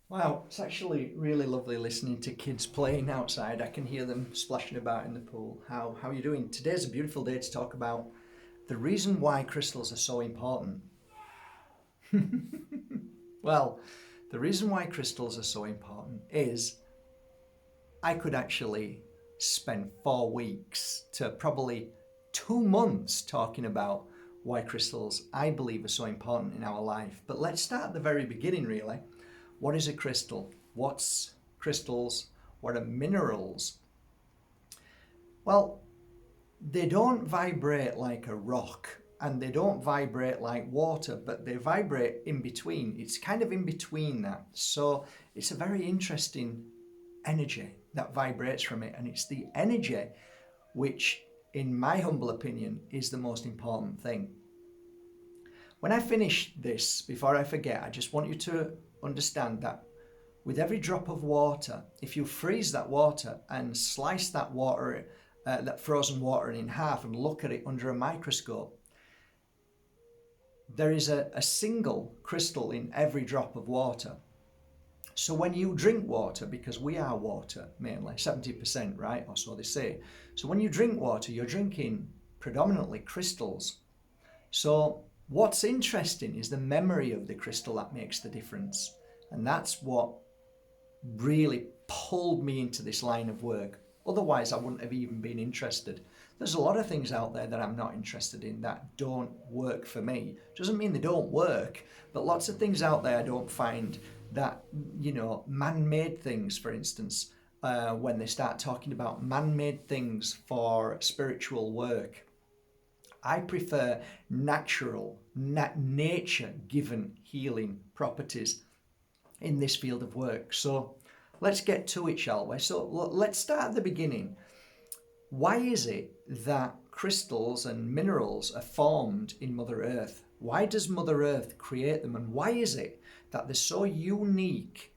Wow, it's actually really lovely listening to kids playing outside. I can hear them splashing about in the pool. How are you doing? Today's a beautiful day to talk about the reason why crystals are so important. Well, the reason why crystals are so important is I could actually spend 4 weeks to probably 2 months talking about why crystals I believe are so important in our life. But let's start at the very beginning, really. What is a crystal? What's crystals? What are minerals? Well, they don't vibrate like a rock and they don't vibrate like water, but they vibrate in between. It's kind of in between that. So it's a very interesting energy that vibrates from it, and it's the energy which, in my humble opinion, is the most important thing. When I finish this, before I forget, I just want you to understand that with every drop of water, if you freeze that water and slice that water, that frozen water in half and look at it under a microscope, there is a single crystal in every drop of water. So when you drink water, because we are water mainly, 70%, right? Or so they say. So when you drink water, you're drinking predominantly crystals. So what's interesting is the memory of the crystal that makes the difference. And that's what really pulled me into this line of work. Otherwise, I wouldn't have even been interested. There's a lot of things out there that I'm not interested in that don't work for me. Doesn't mean they don't work, but lots of things out there I don't find that, man-made things, for instance, when they start talking about man-made things for spiritual work. I prefer natural, nature-given healing properties in this field of work. So let's get to it, shall we? So let's start at the beginning. Why is it that crystals and minerals are formed in Mother Earth? Why does Mother Earth create them? And why is it that they're so unique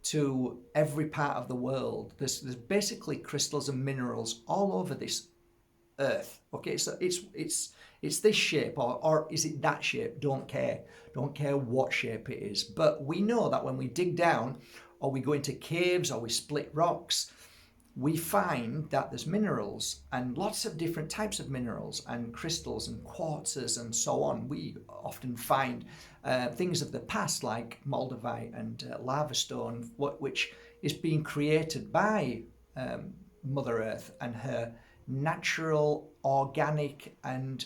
to every part of the world? There's basically crystals and minerals all over this Earth. Okay, so it's this shape, or is it that shape? Don't care what shape it is. But we know that when we dig down, or we go into caves, or we split rocks, we find that there's minerals and lots of different types of minerals and crystals and quartzes and so on. We often find things of the past like moldavite and lava stone, which is being created by Mother Earth and her natural, organic, and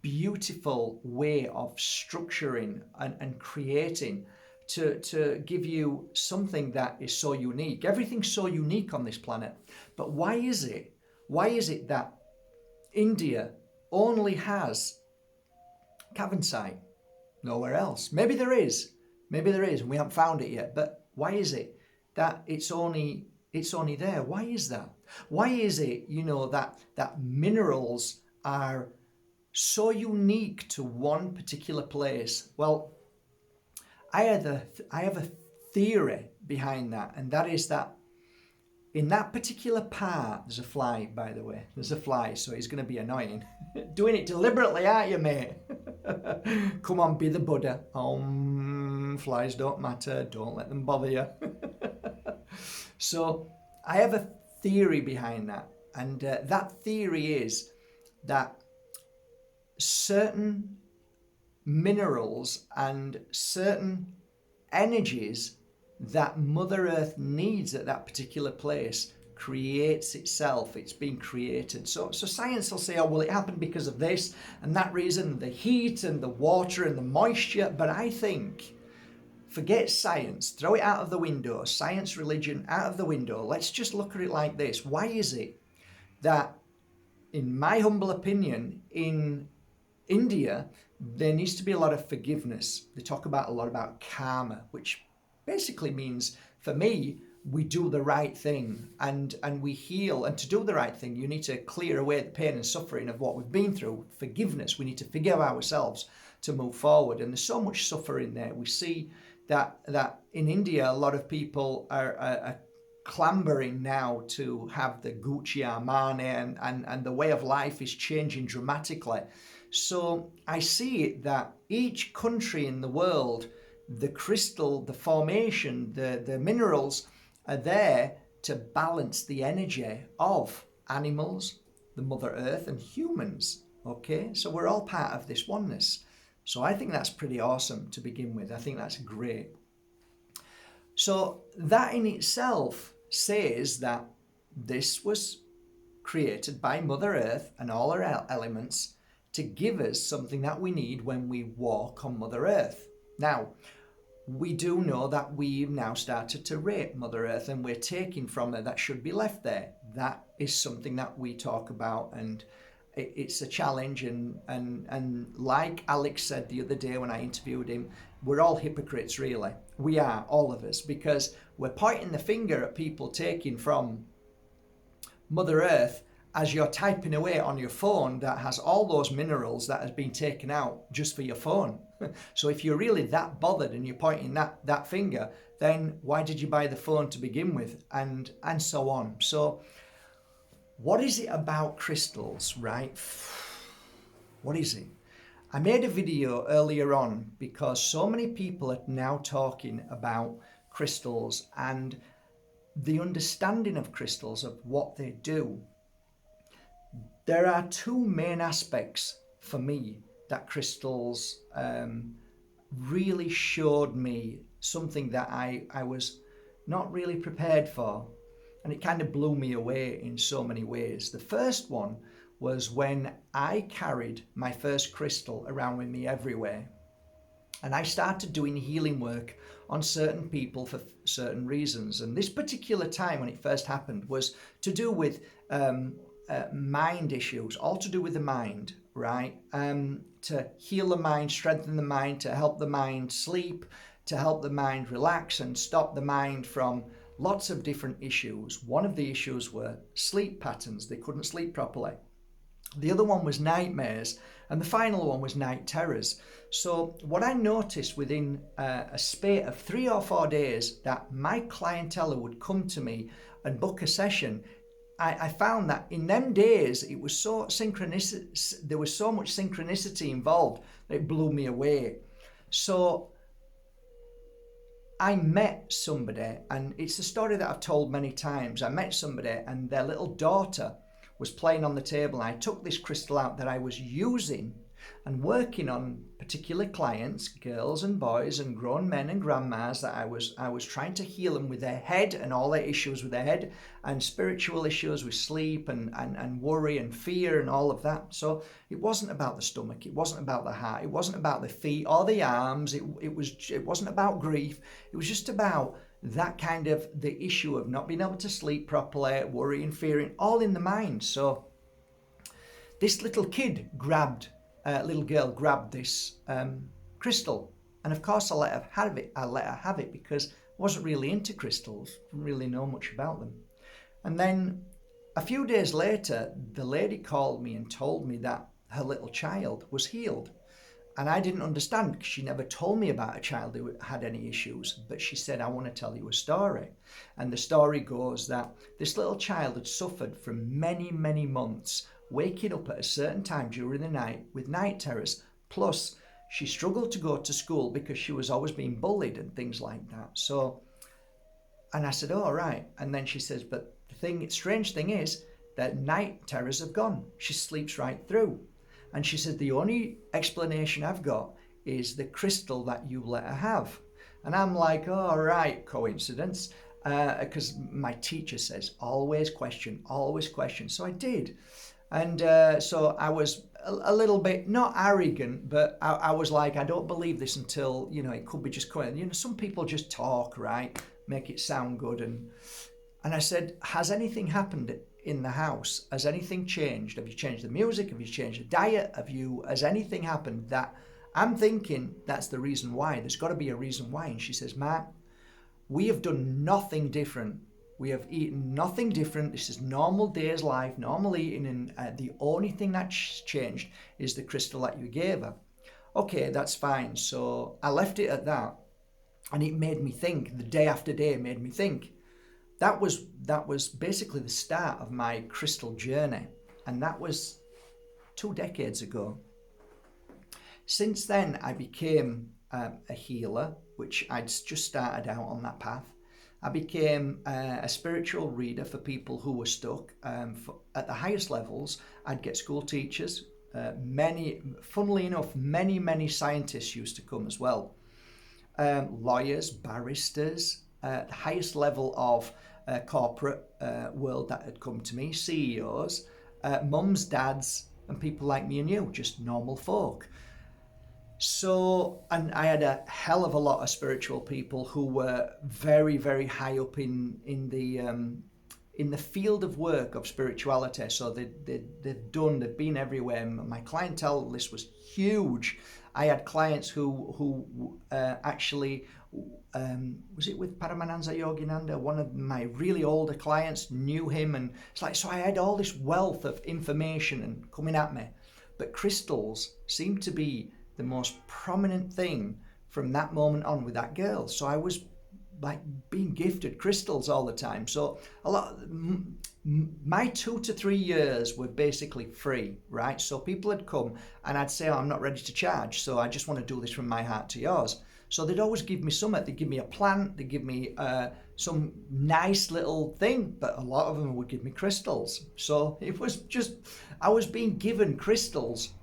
beautiful way of structuring and creating to give you something that is so unique. Everything's so unique on this planet. But why is it? Why is it that India only has cavensite? Nowhere else. Maybe there is. Maybe there is, and we haven't found it yet. But why is it that it's only there? Why is that? Why is it, that minerals are so unique to one particular place? Well, I have a theory behind that, and that is that in that particular part, there's a fly, by the way. There's a fly, so he's going to be annoying. Doing it deliberately, aren't you, mate? Come on, be the Buddha. Flies don't matter. Don't let them bother you. So I have a theory behind that, and that theory is that certain minerals and certain energies that Mother Earth needs at that particular place creates itself. It's been created. So science will say, oh, well, it happened because of this and that reason, the heat and the water and the moisture. But I think, forget science, throw it out of the window, science, religion, out of the window. Let's just look at it like this. Why is it that, in my humble opinion, in India, there needs to be a lot of forgiveness. They talk about a lot about karma, which basically means, for me, we do the right thing and we heal. And to do the right thing, you need to clear away the pain and suffering of what we've been through. Forgiveness. We need to forgive ourselves to move forward. And there's so much suffering there. We see that in India, a lot of people are clambering now to have the Gucci Armani, and the way of life is changing dramatically. So I see it that each country in the world the crystal, the formation, the minerals are there to balance the energy of animals, the Mother Earth, and humans. Okay, so we're all part of this oneness. So I think that's pretty awesome to begin with. I think that's great. So that in itself says that this was created by Mother Earth and all her elements to give us something that we need when we walk on Mother Earth. Now, we do know that we've now started to rape Mother Earth and we're taking from her that should be left there. That is something that we talk about, and it's a challenge. And like Alex said the other day when I interviewed him, we're all hypocrites, really. We are, all of us, because we're pointing the finger at people taking from Mother Earth as you're typing away on your phone that has all those minerals that has been taken out just for your phone. So if you're really that bothered and you're pointing that finger, then why did you buy the phone to begin with? And so on. So what is it about crystals, right? What is it? I made a video earlier on because so many people are now talking about crystals and the understanding of crystals, of what they do. There are two main aspects for me that crystals really showed me something that I was not really prepared for, and it kind of blew me away in so many ways. The first one was when I carried my first crystal around with me everywhere, and I started doing healing work on certain people for certain reasons. And this particular time when it first happened was to do with mind issues, all to do with the mind, right? To heal the mind, strengthen the mind, to help the mind sleep, to help the mind relax and stop the mind from lots of different issues. One of the issues were sleep patterns. They couldn't sleep properly. The other one was nightmares, and the final one was night terrors. So what I noticed within a space of 3 or 4 days, that my clientele would come to me and book a session. I found that in them days it was so synchronicity, there was so much synchronicity involved that it blew me away. So I met somebody, and it's a story that I've told many times. I met somebody and their little daughter was playing on the table. I took this crystal out that I was using and working on particular clients, girls and boys and grown men and grandmas, that I was trying to heal them with their head and all their issues with their head, and spiritual issues with sleep and worry and fear and all of that. So it wasn't about the stomach, it wasn't about the heart, it wasn't about the feet or the arms, it wasn't about grief, it was just about that kind of the issue of not being able to sleep properly, worry and fearing, all in the mind. So this little girl grabbed this crystal, and of course I let her have it because I wasn't really into crystals, didn't really know much about them. And then a few days later, the lady called me and told me that her little child was healed. And I didn't understand because she never told me about a child who had any issues. But she said, I want to tell you a story. And the story goes that this little child had suffered for many, many months, waking up at a certain time during the night with night terrors. Plus, she struggled to go to school because she was always being bullied and things like that. So, and I said, oh, right. And then she says, but the strange thing is that night terrors have gone. She sleeps right through. And she said, the only explanation I've got is the crystal that you let her have. And I'm like, oh, right, coincidence. Because my teacher says, always question, always question. So I did. And so I was a little bit, not arrogant, but I was like, I don't believe this until, it could be just going. Some people just talk, right? Make it sound good. And I said, has anything happened in the house? Has anything changed? Have you changed the music? Have you changed the diet? Has anything happened that I'm thinking that's the reason why? There's got to be a reason why. And she says, Mark, we have done nothing different. We have eaten nothing different. This is normal day's life, normal eating, and the only thing that's changed is the crystal that you gave her. Okay, that's fine. So I left it at that, and it made me think. The day after day made me think. That was basically the start of my crystal journey, and that was 2 decades ago. Since then, I became a healer, which I'd just started out on that path. I became a spiritual reader for people who were stuck. At the highest levels, I'd get school teachers. Funnily enough, many scientists used to come as well. Lawyers, barristers, the highest level of corporate world that had come to me, CEOs, mums, dads, and people like me and you, just normal folk. So, and I had a hell of a lot of spiritual people who were very high up in the field of work of spirituality. So they've been everywhere. My clientele list was huge. I had clients who actually, was it with Paramanansa Yoginanda? One of my really older clients knew him, and it's like, so I had all this wealth of information and coming at me. But crystals seemed to be the most prominent thing from that moment on with that girl. So I was like being gifted crystals all the time. So my 2 to 3 years were basically free, right? So people had come and I'd say, oh, I'm not ready to charge, so I just want to do this from my heart to yours. So they'd always give me something. They'd give me a plant, they'd give me some nice little thing, but a lot of them would give me crystals. So it was just, I was being given crystals.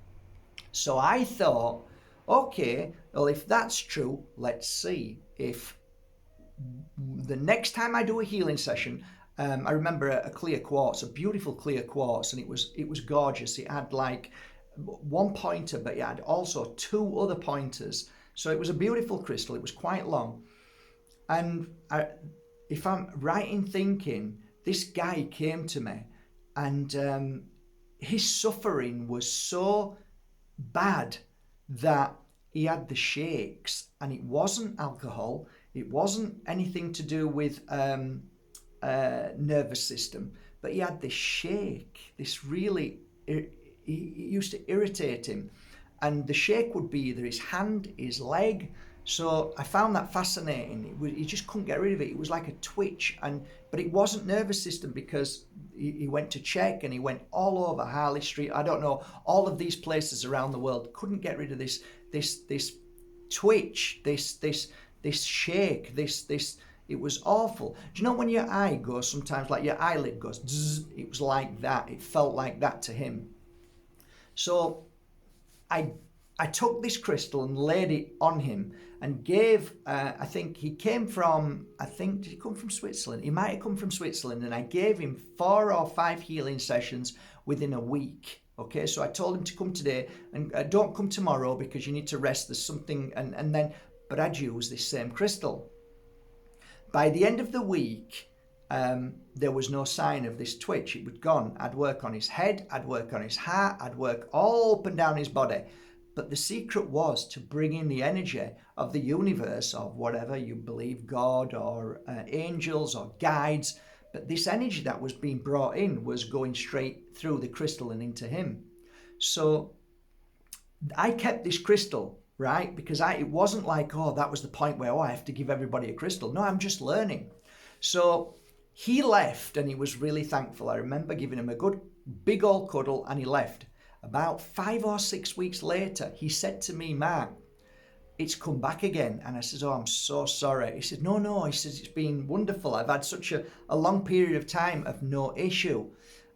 So I thought, okay, well, if that's true, let's see if the next time I do a healing session, I remember a clear quartz, a beautiful clear quartz, and it was gorgeous. It had like one pointer, but it had also 2 other pointers. So it was a beautiful crystal. It was quite long. And if I'm right in thinking, this guy came to me and his suffering was so bad that he had the shakes, and it wasn't alcohol, it wasn't anything to do with nervous system, but he had this shake, this really, it used to irritate him, and the shake would be either his hand, his leg. So I found that fascinating. He just couldn't get rid of it. It was like a twitch, but it wasn't nervous system, because he went to check and he went all over Harley Street. I don't know, all of these places around the world, couldn't get rid of this twitch, this shake, this. It was awful. Do you know when your eye goes sometimes, like your eyelid goes, zzz, it was like that. It felt like that to him. So I took this crystal and laid it on him and gave, I think he came from, did he come from Switzerland? He might have come from Switzerland, and I gave him 4 or 5 healing sessions within a week. Okay, so I told him to come today and don't come tomorrow because you need to rest. There's something, but I'd use this same crystal. By the end of the week, there was no sign of this twitch. It was gone. I'd work on his head, I'd work on his heart, I'd work all up and down his body. But the secret was to bring in the energy of the universe, of whatever you believe, God or angels or guides. But this energy that was being brought in was going straight through the crystal and into him. So I kept this crystal, right? Because it wasn't like, oh, that was the point where, I have to give everybody a crystal. No, I'm just learning. So he left and he was really thankful. I remember giving him a good big old cuddle and he left. About 5 or 6 weeks later, he said to me, Mark, it's come back again. And I said, oh, I'm so sorry. He said, no. He says, it's been wonderful. I've had such a long period of time of no issue.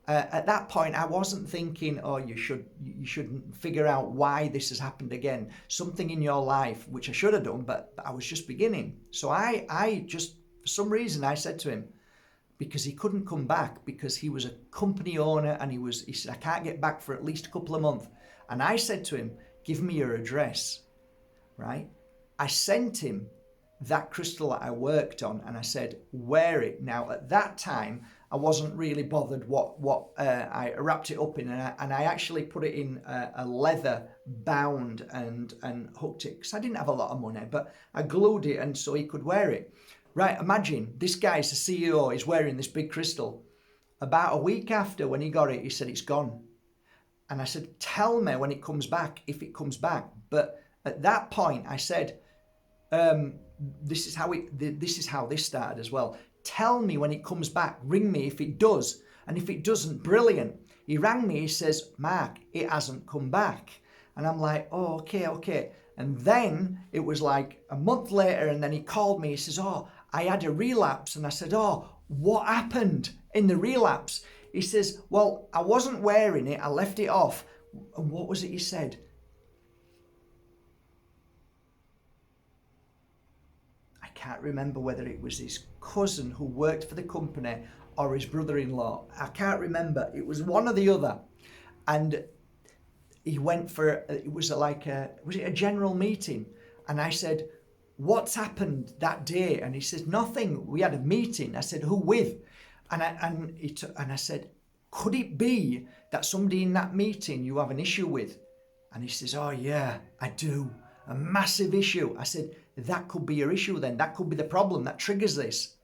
At that point, I wasn't thinking, oh, you shouldn't figure out why this has happened again. Something in your life, which I should have done, but I was just beginning. So I just, for some reason, I said to him, because he couldn't come back, because he was a company owner and he said, I can't get back for at least a couple of months. And I said to him, give me your address, right? I sent him that crystal that I worked on and I said, wear it. Now, at that time, I wasn't really bothered what I wrapped it up in, and I actually put it in a leather bound and hooked it, because I didn't have a lot of money, but I glued it and so he could wear it. Right, imagine this guy's the CEO, he's wearing this big crystal. About a week after, when he got it, he said, it's gone. And I said, tell me when it comes back, if it comes back. But at that point, I said, this is how this started as well. Tell me when it comes back, ring me if it does. And if it doesn't, brilliant. He rang me, he says, Mark, it hasn't come back. And I'm like, oh, okay. And then it was like a month later, and then he called me. He says, oh, I had a relapse. And I said, oh, what happened in the relapse? He says, well, I wasn't wearing it. I left it off. And what was it he said? I can't remember whether it was his cousin who worked for the company or his brother-in-law. I can't remember. It was one or the other. And he went for, it was it a general meeting? And I said, what's happened that day? And he said, nothing. We had a meeting. I said, who with? And I said, could it be that somebody in that meeting you have an issue with? And he says, oh yeah, I do. A massive issue. I said, that could be your issue then. That could be the problem that triggers this.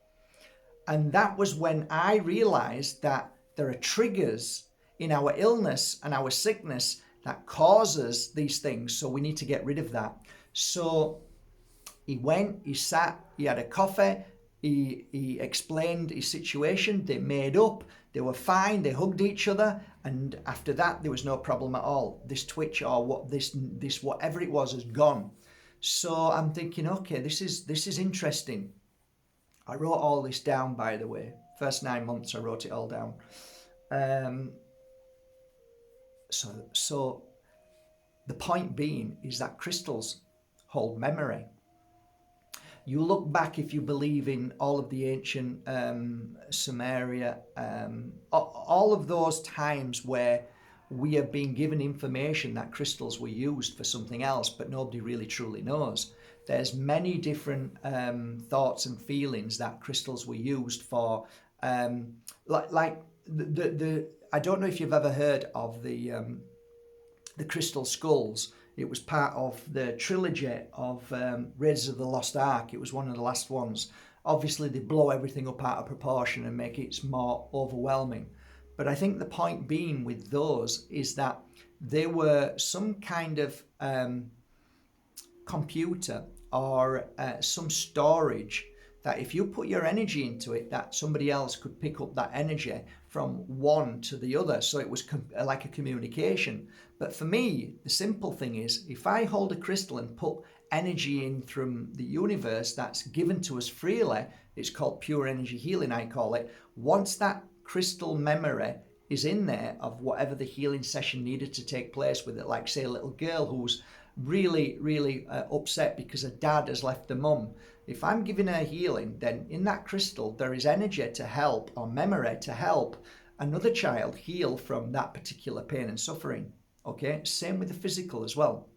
And that was when I realized that there are triggers in our illness and our sickness that causes these things. So we need to get rid of that. So he went, he sat, he had a coffee, he explained his situation, they made up, they were fine, they hugged each other, and after that there was no problem at all. This twitch or what this whatever it was has gone. So I'm thinking, okay, this is interesting. I wrote all this down, by the way. First 9 months I wrote it all down. So the point being is that crystals hold memory. You look back, if you believe in all of the ancient Sumeria, all of those times where we have been given information that crystals were used for something else, but nobody really truly knows. There's many different thoughts and feelings that crystals were used for, like the I don't know if you've ever heard of the crystal skulls. It was part of the trilogy of Raiders of the Lost Ark. It was one of the last ones. Obviously, they blow everything up out of proportion and make it more overwhelming. But I think the point being with those is that they were some kind of computer or some storage that if you put your energy into it, that somebody else could pick up that energy from one to the other. So it was like a communication. But for me, the simple thing is, if I hold a crystal and put energy in from the universe that's given to us freely, it's called pure energy healing, I call it. Once that crystal memory is in there of whatever the healing session needed to take place with it, like say a little girl who's really upset because her dad has left the mum. If I'm giving her healing, then in that crystal there is energy to help, or memory to help another child heal from that particular pain and suffering. Okay, same with the physical as well.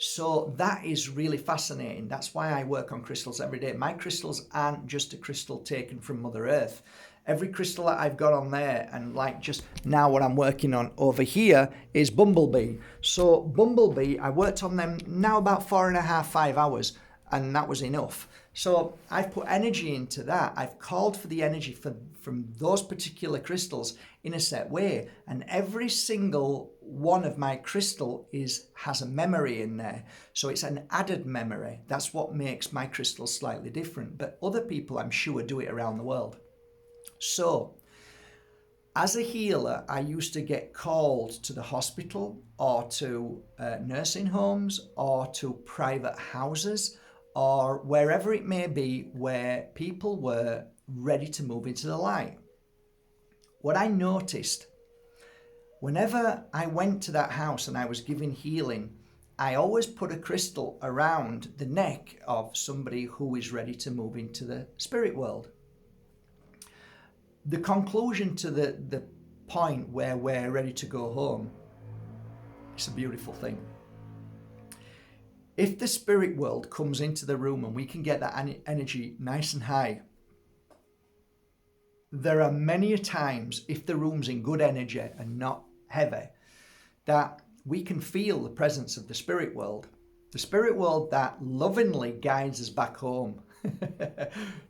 So that is really fascinating. That's why I work on crystals every day. My crystals aren't just a crystal taken from Mother Earth. Every crystal that I've got on there, and like just now what I'm working on over here is Bumblebee. So Bumblebee, I worked on them now about 4.5, 5 hours, and that was enough. So I've put energy into that. I've called for the energy from those particular crystals in a set way, and every single one of my crystal has a memory in there. So it's an added memory. That's what makes my crystals slightly different. But other people, I'm sure, do it around the world. So as a healer, I used to get called to the hospital or to nursing homes or to private houses or wherever it may be where people were ready to move into the light. What I noticed, whenever I went to that house and I was giving healing, I always put a crystal around the neck of somebody who is ready to move into the spirit world. The conclusion to the point where we're ready to go home, it's a beautiful thing. If the spirit world comes into the room and we can get that energy nice and high, there are many a times, if the room's in good energy and not heavy, that we can feel the presence of the spirit world that lovingly guides us back home.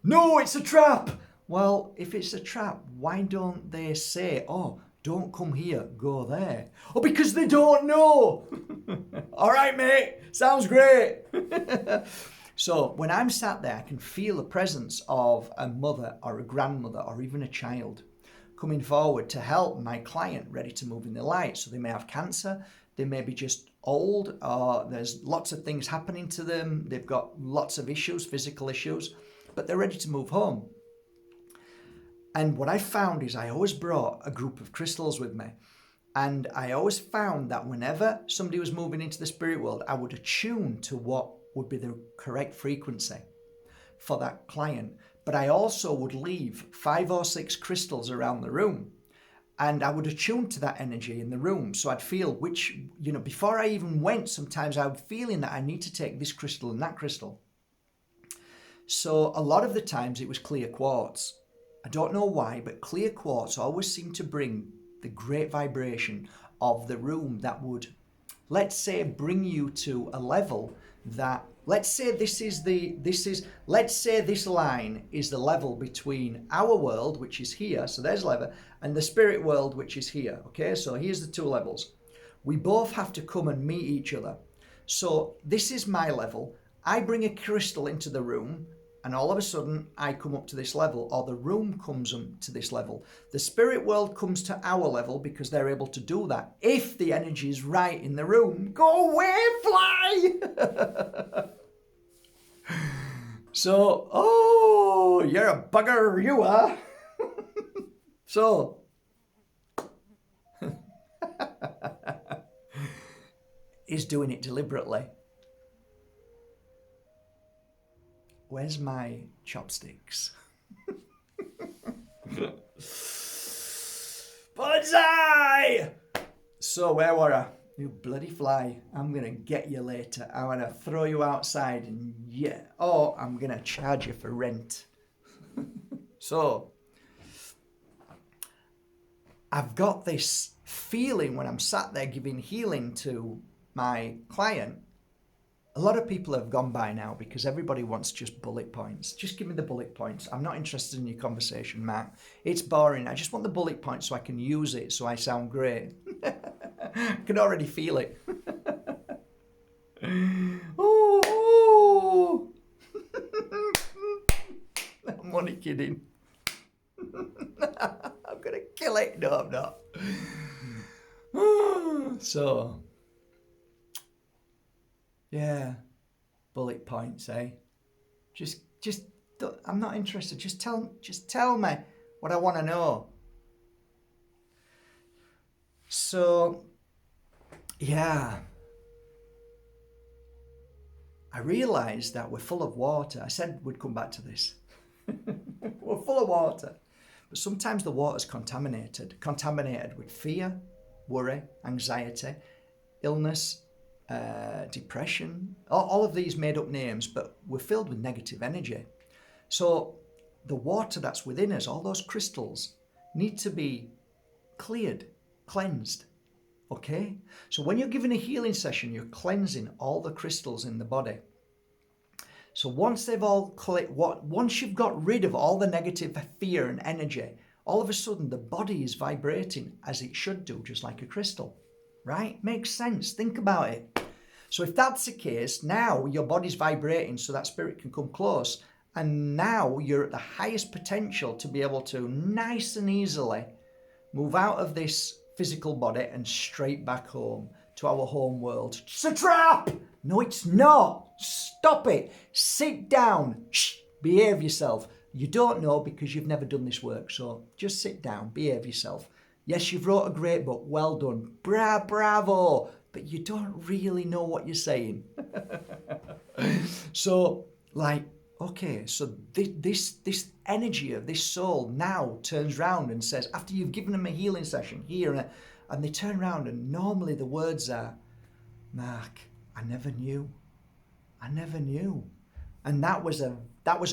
No, it's a trap. Well, if it's a trap, why don't they say, oh, don't come here, go there? Oh, because they don't know. All right, mate, sounds great. So when I'm sat there, I can feel the presence of a mother or a grandmother or even a child coming forward to help my client ready to move in the light. So they may have cancer, they may be just old, or there's lots of things happening to them. They've got lots of issues, physical issues, but they're ready to move home. And what I found is I always brought a group of crystals with me. And I always found that whenever somebody was moving into the spirit world, I would attune to what would be the correct frequency for that client. But I also would leave 5 or 6 crystals around the room. And I would attune to that energy in the room. So I'd feel which, before I even went, sometimes I would feeling that I need to take this crystal and that crystal. So a lot of the times it was clear quartz. I don't know why, but clear quartz always seemed to bring the great vibration of the room that would, let's say, bring you to a level that, let's say this line is the level between our world, which is here, so there's level, and the spirit world, which is here. Okay, so here's the 2 levels. We both have to come and meet each other. So this is my level. I bring a crystal into the room, and all of a sudden I come up to this level, or the room comes up to this level. The spirit world comes to our level because they're able to do that. If the energy is right in the room, go away, fly! So, oh, you're a bugger, you are. So, he's doing it deliberately. Where's my chopsticks? Bullseye! So where were I? You bloody fly. I'm going to get you later. I'm going to throw you outside and I'm going to charge you for rent. So I've got this feeling when I'm sat there giving healing to my client. A lot of people have gone by now because everybody wants just bullet points. Just give me the bullet points. I'm not interested in your conversation, Mark. It's boring. I just want the bullet points so I can use it so I sound great. I can already feel it. Oh. I'm only kidding. I'm going to kill it. No, I'm not. So... yeah, bullet points, eh? Just, I'm not interested. Just tell me what I want to know. So, yeah, I realised that we're full of water. I said we'd come back to this. We're full of water, but sometimes the water's contaminated with fear, worry, anxiety, illness, depression, all of these made up names, but we're filled with negative energy. So the water that's within us, all those crystals, need to be cleared, cleansed. Okay? So when you're giving a healing session, you're cleansing all the crystals in the body. So once they've all once you've got rid of all the negative fear and energy, all of a sudden the body is vibrating as it should do, just like a crystal. Right? Makes sense. Think about it. So if that's the case, now your body's vibrating so that spirit can come close. And now you're at the highest potential to be able to nice and easily move out of this physical body and straight back home to our home world. It's a trap! No, it's not. Stop it. Sit down. Shh. Behave yourself. You don't know because you've never done this work. So just sit down. Behave yourself. Yes, you've wrote a great book. Well done. Bravo. But you don't really know what you're saying. So, okay, so this energy of this soul now turns round and says, after you've given them a healing session here, and they turn around and normally the words are, Mark, I never knew. And that was a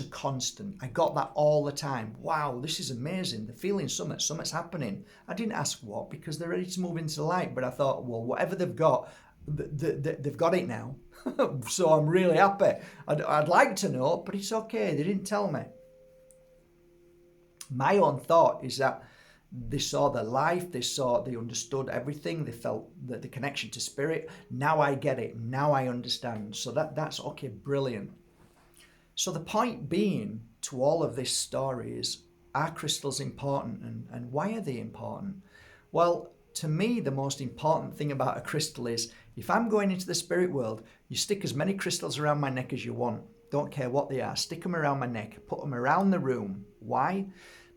constant. I got that all the time. Wow, this is amazing. They're feeling something's happening. I didn't ask what because they're ready to move into the light. But I thought, well, whatever they've got, they've got it now. So I'm really happy. I'd like to know, but it's okay. They didn't tell me. My own thought is that they saw their life. They understood everything. They felt the connection to spirit. Now I get it. Now I understand. So that's okay. Brilliant. So the point being to all of this story is, are crystals important and why are they important? Well, to me, the most important thing about a crystal is, if I'm going into the spirit world, you stick as many crystals around my neck as you want. Don't care what they are. Stick them around my neck. Put them around the room. Why?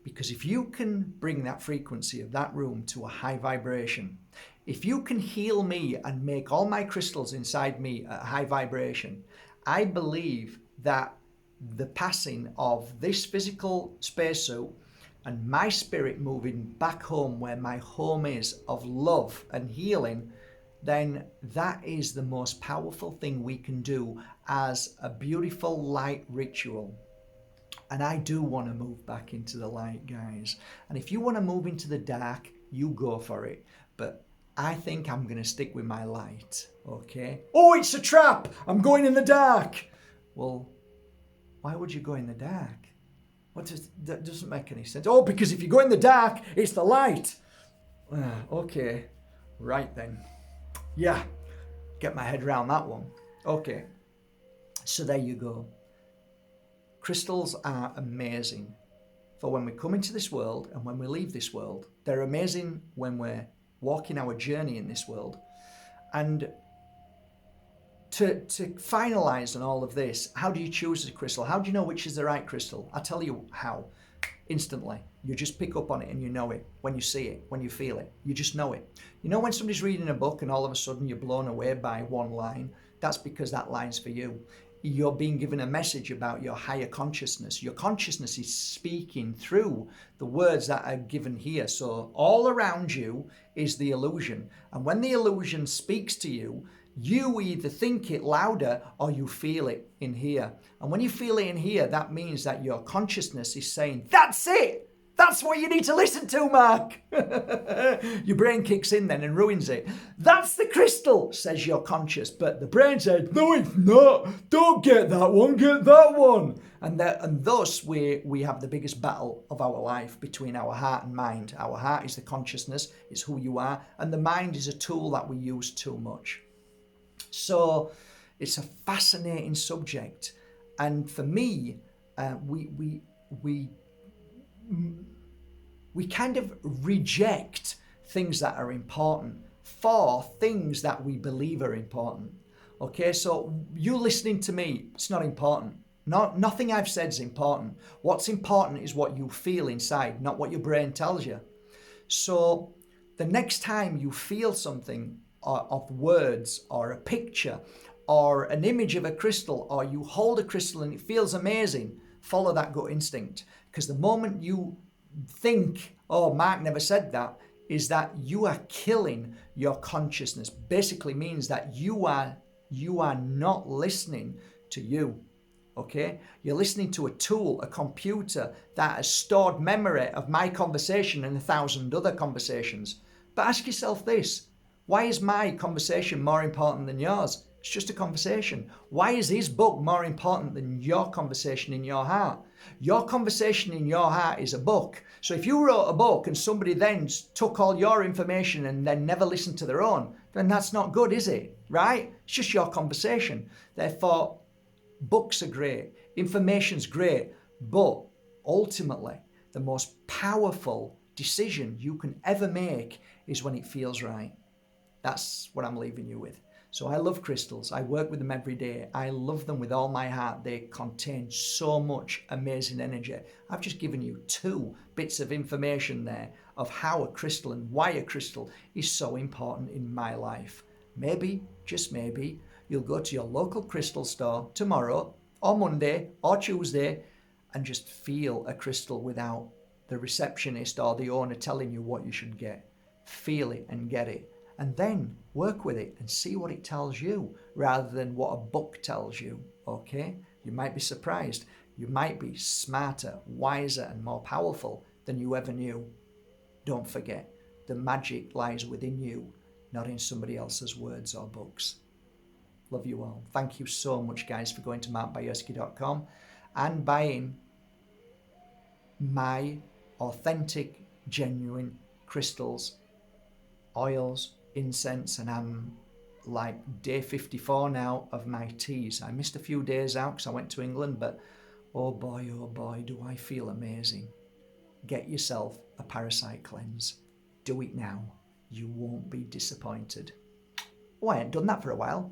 Because if you can bring that frequency of that room to a high vibration, if you can heal me and make all my crystals inside me at high vibration, I believe that the passing of this physical spacesuit and my spirit moving back home where my home is of love and healing, then that is the most powerful thing we can do as a beautiful light ritual. And I do want to move back into the light, guys. And if you want to move into the dark, you go for it. But I think I'm going to stick with my light, okay? Oh, it's a trap! I'm going in the dark! Well, why would you go in the dark? That doesn't make any sense. Oh, because if you go in the dark, it's the light. Okay, right then. Yeah, get my head around that one. Okay, so there you go. Crystals are amazing for when we come into this world and when we leave this world. They're amazing when we're walking our journey in this world. And to finalize on all of this, how do you choose a crystal? How do you know which is the right crystal? I'll tell you how. Instantly. You just pick up on it and you know it. When you see it, when you feel it, you just know it. You know when somebody's reading a book and all of a sudden you're blown away by one line? That's because that line's for you. You're being given a message about your higher consciousness. Your consciousness is speaking through the words that are given here. So all around you is the illusion. And when the illusion speaks to you, you either think it louder or you feel it in here. And when you feel it in here, that means that your consciousness is saying, that's it! That's what you need to listen to, Mark! Your brain kicks in then and ruins it. That's the crystal, says your conscious. But the brain says, no, it's not. Don't get that one, get that one. And thus we have the biggest battle of our life between our heart and mind. Our heart is the consciousness, is who you are. And the mind is a tool that we use too much. So it's a fascinating subject, and for me, we kind of reject things that are important for things that we believe are important. Okay, so you listening to me, it's not important. Nothing I've said is important. What's important is what you feel inside, not what your brain tells you. So the next time you feel something of words or a picture or an image of a crystal, or you hold a crystal and it feels amazing, follow that gut instinct. Because the moment you think, oh, Mark never said that, is that you are killing your consciousness. Basically means that you are not listening to you. Okay? You're listening to a tool, a computer that has stored memory of my conversation and 1,000 other conversations. But ask yourself this. Why is my conversation more important than yours? It's just a conversation. Why is his book more important than your conversation in your heart? Your conversation in your heart is a book. So if you wrote a book and somebody then took all your information and then never listened to their own, then that's not good, is it? Right? It's just your conversation. Therefore, books are great. Information's great. But ultimately, the most powerful decision you can ever make is when it feels right. That's what I'm leaving you with. So I love crystals. I work with them every day. I love them with all my heart. They contain so much amazing energy. I've just given you 2 bits of information there of how a crystal and why a crystal is so important in my life. Maybe, just maybe, you'll go to your local crystal store tomorrow or Monday or Tuesday and just feel a crystal without the receptionist or the owner telling you what you should get. Feel it and get it. And then work with it and see what it tells you rather than what a book tells you, okay? You might be surprised. You might be smarter, wiser, and more powerful than you ever knew. Don't forget, the magic lies within you, not in somebody else's words or books. Love you all. Thank you so much, guys, for going to markbajerski.com and buying my authentic, genuine crystals, oils, incense, and I'm like day 54 now of my teas. I missed a few days out because I went to England, but oh boy, do I feel amazing. Get yourself a parasite cleanse. Do it now. you won't be disappointed. Oh, I ain't done that for a while.